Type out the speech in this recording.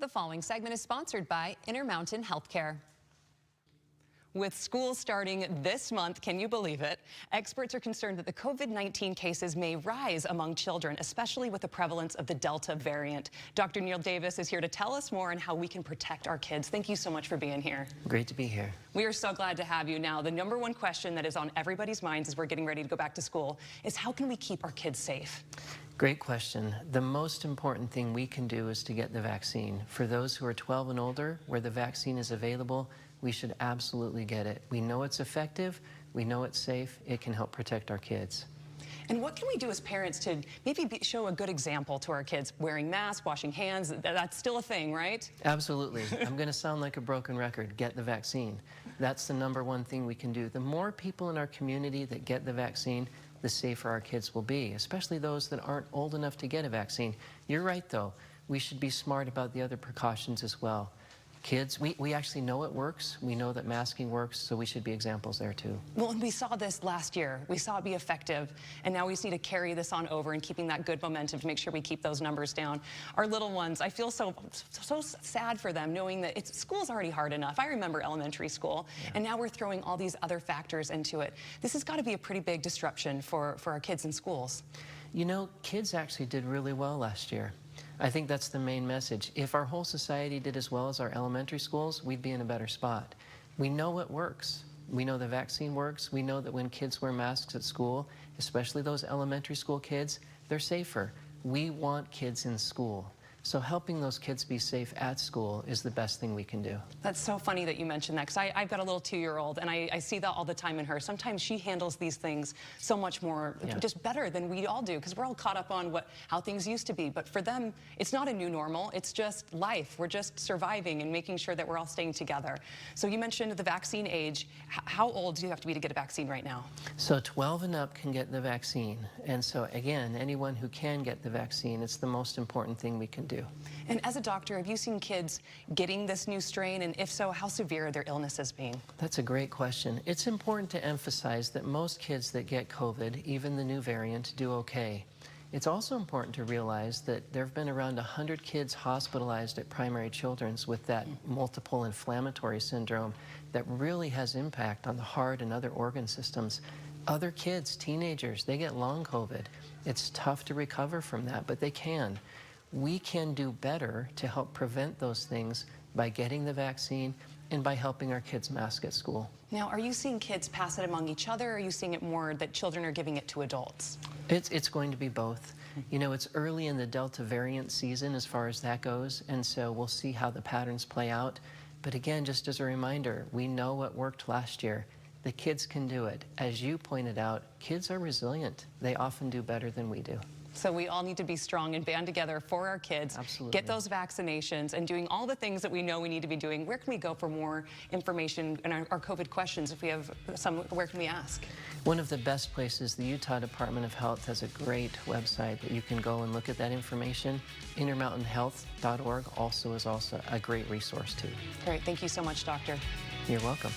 The following segment is sponsored by Intermountain Healthcare. With school starting this month, can you believe it? Experts are concerned that the COVID-19 cases may rise among children, especially with the prevalence of the Delta variant. Dr. Neil Davis is here to tell us more on how we can protect our kids. Thank you so much for being here. Great to be here. We are so glad to have you. Now, the number one question that is on everybody's minds as we're getting ready to go back to school is how can we keep our kids safe? Great question. The most important thing we can do is to get the vaccine. For those who are 12 and older, where the vaccine is available, we should absolutely get it. We know it's effective, we know it's safe, it can help protect our kids. And what can we do as parents to maybe show a good example to our kids? Wearing masks, washing hands, that's still a thing, right? Absolutely. I'm going to sound like a broken record. Get the vaccine. That's the number one thing we can do. The more people in our community that get the vaccine, the safer our kids will be, especially those that aren't old enough to get a vaccine. You're right, though. We should be smart about the other precautions as well. Kids, we actually know it works. We know that masking works, so we should be examples there too. Well, and we saw this last year. We saw it be effective, and now we just need to carry this on over and keeping that good momentum to make sure we keep those numbers down. Our little ones, I feel so sad for them knowing that school's already hard enough. I remember elementary school, and now we're throwing all these other factors into it. This has got to be a pretty big disruption for our kids in schools. You know, kids actually did really well last year. I think that's the main message. If our whole society did as well as our elementary schools, we'd be in a better spot. We know it works. We know the vaccine works. We know that when kids wear masks at school, especially those elementary school kids, they're safer. We want kids in school. So helping those kids be safe at school is the best thing we can do. That's so funny that you mentioned that, because I've got a little 2-year-old, and I see that all the time in her. Sometimes she handles these things so much more, just better than we all do, because we're all caught up on how things used to be. But for them, it's not a new normal. It's just life. We're just surviving and making sure that we're all staying together. So you mentioned the vaccine age. How old do you have to be to get a vaccine right now? So 12 and up can get the vaccine. And so again, anyone who can get the vaccine, it's the most important thing we can do. And as a doctor, have you seen kids getting this new strain? And if so, how severe are their illnesses being? That's a great question. It's important to emphasize that most kids that get COVID, even the new variant, do okay. It's also important to realize that there have been around 100 kids hospitalized at Primary Children's with that multiple inflammatory syndrome that really has impact on the heart and other organ systems. Other kids, teenagers, they get long COVID. It's tough to recover from that, but they can. We can do better to help prevent those things by getting the vaccine and by helping our kids mask at school. Now, are you seeing kids pass it among each other, or are you seeing it more that children are giving it to adults? It's going to be both. You know, it's early in the Delta variant season as far as that goes, and so we'll see how the patterns play out. But again, just as a reminder, we know what worked last year. The kids can do it. As you pointed out, kids are resilient. They often do better than we do. So we all need to be strong and band together for our kids. Absolutely. Get those vaccinations and doing all the things that we know we need to be doing. Where can we go for more information and our COVID questions? If we have some, where can we ask? One of the best places, the Utah Department of Health has a great website that you can go and look at that information. Intermountainhealth.org is also a great resource too. Great. Thank you so much, Doctor. You're welcome.